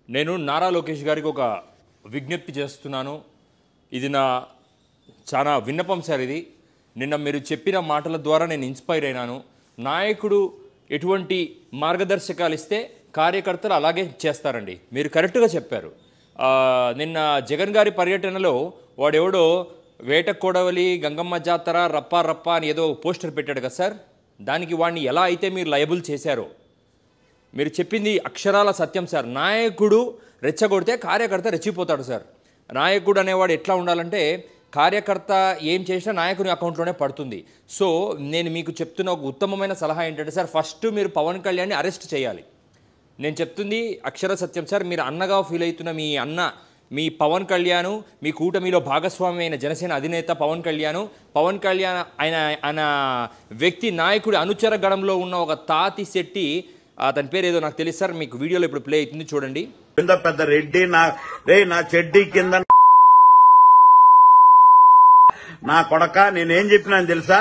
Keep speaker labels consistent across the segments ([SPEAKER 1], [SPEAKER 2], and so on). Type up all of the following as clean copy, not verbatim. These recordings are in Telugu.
[SPEAKER 1] నేను నారా లోకేష్ గారికి ఒక విజ్ఞప్తి చేస్తున్నాను. ఇది నా చాలా విన్నపం సార్. ఇది నిన్న మీరు చెప్పిన మాటల ద్వారా నేను ఇన్స్పైర్ అయినాను. నాయకుడు ఎటువంటి మార్గదర్శకాలు ఇస్తే కార్యకర్తలు అలాగే చేస్తారండి. మీరు కరెక్ట్గా చెప్పారు. నిన్న జగన్ గారి పర్యటనలో వాడెవడో వేట కొడవలి గంగమ్మ జాతర రప్పా రప్పా అని ఏదో పోస్టర్ పెట్టాడు కదా సార్. దానికి వాడిని ఎలా అయితే మీరు లయబుల్ చేశారో మీరు చెప్పింది అక్షరాల సత్యం సార్. నాయకుడు రెచ్చగొడితే కార్యకర్త రెచ్చిపోతాడు సార్. నాయకుడు అనేవాడు ఎట్లా ఉండాలంటే కార్యకర్త ఏం చేసినా నాయకుని అకౌంట్లోనే పడుతుంది. సో నేను మీకు చెప్తున్న ఒక ఉత్తమమైన సలహా ఏంటంటే సార్, ఫస్ట్ మీరు పవన్ కళ్యాణ్ని అరెస్ట్ చేయాలి. నేను చెప్తుంది అక్షర సత్యం సార్. మీరు అన్నగా ఫీల్ అవుతున్న మీ అన్న మీ పవన్ కళ్యాణ్, మీ కూటమిలో భాగస్వామి అయిన జనసేన అధినేత పవన్ కళ్యాణ్ ఆయన వ్యక్తి నాయకుడి అనుచర గణంలో ఉన్న ఒక తాతి శెట్టి, అతని పేరు ఏదో నాకు తెలుసు సార్. మీకు వీడియోలో ఇప్పుడు ప్లే అవుతుంది చూడండి.
[SPEAKER 2] పెద్ద రెడ్డి నా చెడ్డీ కింద నా కొడక నేనేం చెప్పినాను తెలుసా?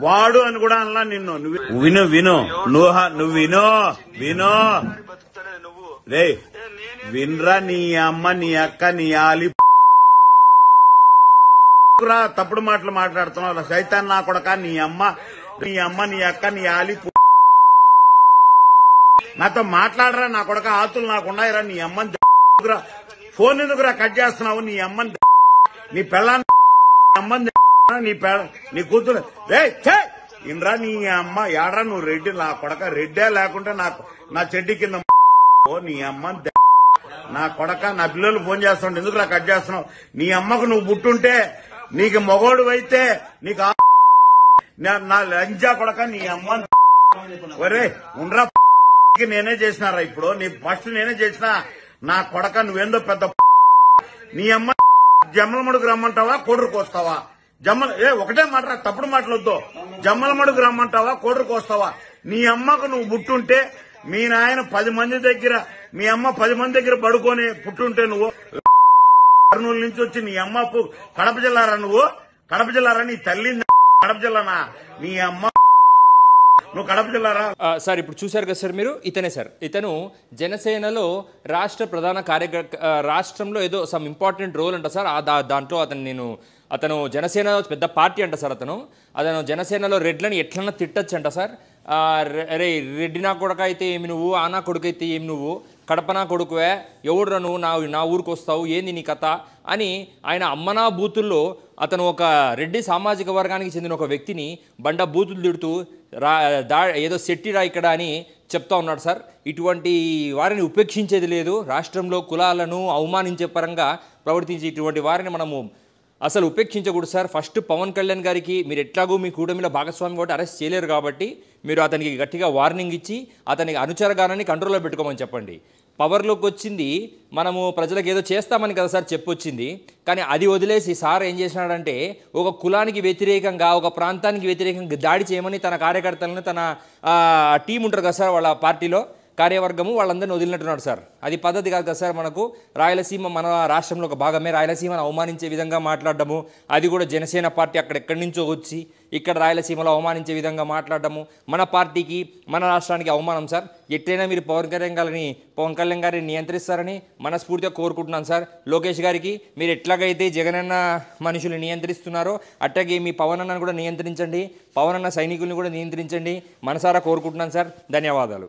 [SPEAKER 2] వాడు అని కూడా అన్నా నిన్ను. విను నువ్వు విను రే వినరా. నీ అమ్మ నీ అక్క నీ ఆలి తప్పుడు మాటలు మాట్లాడుతున్నావు. సైతాన్ నా కొడక. నీ అమ్మ నీ అక్క నీ ఆలి నాతో మాట్లాడరా నా కొడక. ఆతులు నాకున్నాయిరా. నీ అమ్మని ఫోన్ ఎందుకురా కట్ చేస్తున్నావు? నీ అమ్మని నీ పెళ్ళాన్ని అమ్మని నీ కూతురు ఇన్రా. నీ అమ్మ యాడ్రా నువ్వు రెడ్డి నా కొడక. రెడ్డే లేకుంటే నా చెడ్డి కింద నీ అమ్మ నా కొడక. నా పిల్లలు ఫోన్ చేస్తుంటే ఎందుకురా కట్ చేస్తున్నావు? నీ అమ్మకు నువ్వు పుట్టుంటే నీకు మొగోడు అయితే నీకు నా లంజా కొడక. నీ అమ్మ ఒరే ఉండ్రా. నేనే చేసినారా ఇప్పుడు? నీ ఫస్ట్ నేనే చేసిన నా కొడక. నువ్వేందో పెద్ద నీ అమ్మ జమ్మలమడుగు రమ్మంటావా కోడరుకు వస్తావా? ఒకటే మాట, తప్పుడు మాటలొద్దు. జమ్మలమడుగు రమ్మంటావా కోడరుకు వస్తావా? నీ అమ్మకు నువ్వు పుట్టుంటే మీ నాయన 10 మంది దగ్గర మీ అమ్మ 10 మంది దగ్గర పడుకొని పుట్టుంటే నువ్వు కర్నూలు నుంచి వచ్చి నీ అమ్మ కడప జిల్లారా? నువ్వు కడప జిల్లారా? నీ తల్లి కడప జిల్లానా? నీ అమ్మ నువ్వు కడప జిల్లారా?
[SPEAKER 1] సార్ ఇప్పుడు చూశారు కదా సార్ మీరు. ఇతనే సార్. ఇతను జనసేనలో రాష్ట్ర ప్రధాన రాష్ట్రంలో ఏదో సమ్ ఇంపార్టెంట్ రోల్ అంట సార్. దాంట్లో అతను జనసేన పెద్ద పార్టీ అంట సార్. అతను జనసేనలో రెడ్లని ఎట్లన్నా తిట్టచ్చు అంట సార్. అరే రెడ్డి నా కొడుకు అయితే ఏమి నువ్వు, ఆనా కొడుకు అయితే ఏమి నువ్వు, కడప నా కొడుకువే, ఎవడురా నువ్వు నా ఊరికి వస్తావు, ఏంది నీ కథ అని ఆయన అమ్మనా బూతుల్లో అతను ఒక రెడ్డి సామాజిక వర్గానికి చెందిన ఒక వ్యక్తిని బండ బూతులు తిడుతూ ఏదో సెట్టిరా ఇక్కడ అని చెప్తా ఉన్నాడు సార్. ఇటువంటి వారిని ఉపేక్షించేది లేదు. రాష్ట్రంలో కులాలను అవమానించే పరంగా ప్రవర్తించే ఇటువంటి వారిని మనము అసలు ఉపేక్షించకూడదు సార్. ఫస్ట్ పవన్ కళ్యాణ్ గారికి మీరు ఎట్లాగూ మీ కూటమిలో భాగస్వామి కాబట్టి అరెస్ట్ చేయలేరు కాబట్టి మీరు అతనికి గట్టిగా వార్నింగ్ ఇచ్చి అతనికి అనుచరగానాన్ని కంట్రోల్లో పెట్టుకోమని చెప్పండి. పవర్లోకి వచ్చింది మనము ప్రజలకు ఏదో చేస్తామని కదా సార్ చెప్పొచ్చింది. కానీ అది వదిలేసి సార్ ఏం చేసినాడంటే ఒక కులానికి వ్యతిరేకంగా ఒక ప్రాంతానికి వ్యతిరేకంగా దాడి చేయమని తన కార్యకర్తలను తన టీం ఉంటారు కదా సార్ వాళ్ళ పార్టీలో కార్యవర్గము వాళ్ళందరినీ వదిలినట్టున్నాడు సార్. అది పద్ధతి కాదు కదా సార్. మనకు రాయలసీమ మన రాష్ట్రంలో ఒక భాగమే. రాయలసీమను అవమానించే విధంగా మాట్లాడడము, అది కూడా జనసేన పార్టీ అక్కడెక్కడి నుంచో వచ్చి ఇక్కడ రాయలసీమలో అవమానించే విధంగా మాట్లాడడము మన పార్టీకి మన రాష్ట్రానికి అవమానం సార్. ఎట్లయినా మీరు పవన్ కళ్యాణ్ గారిని నియంత్రిస్తారని మనస్ఫూర్తిగా కోరుకుంటున్నాను సార్. లోకేష్ గారికి మీరు ఎట్లాగైతే జగనన్న మనుషులు నియంత్రిస్తున్నారో అట్లాగే మీ పవన్ అన్నను కూడా నియంత్రించండి, పవన్ అన్న సైనికుల్ని కూడా నియంత్రించండి మనసారా కోరుకుంటున్నాను సార్. ధన్యవాదాలు.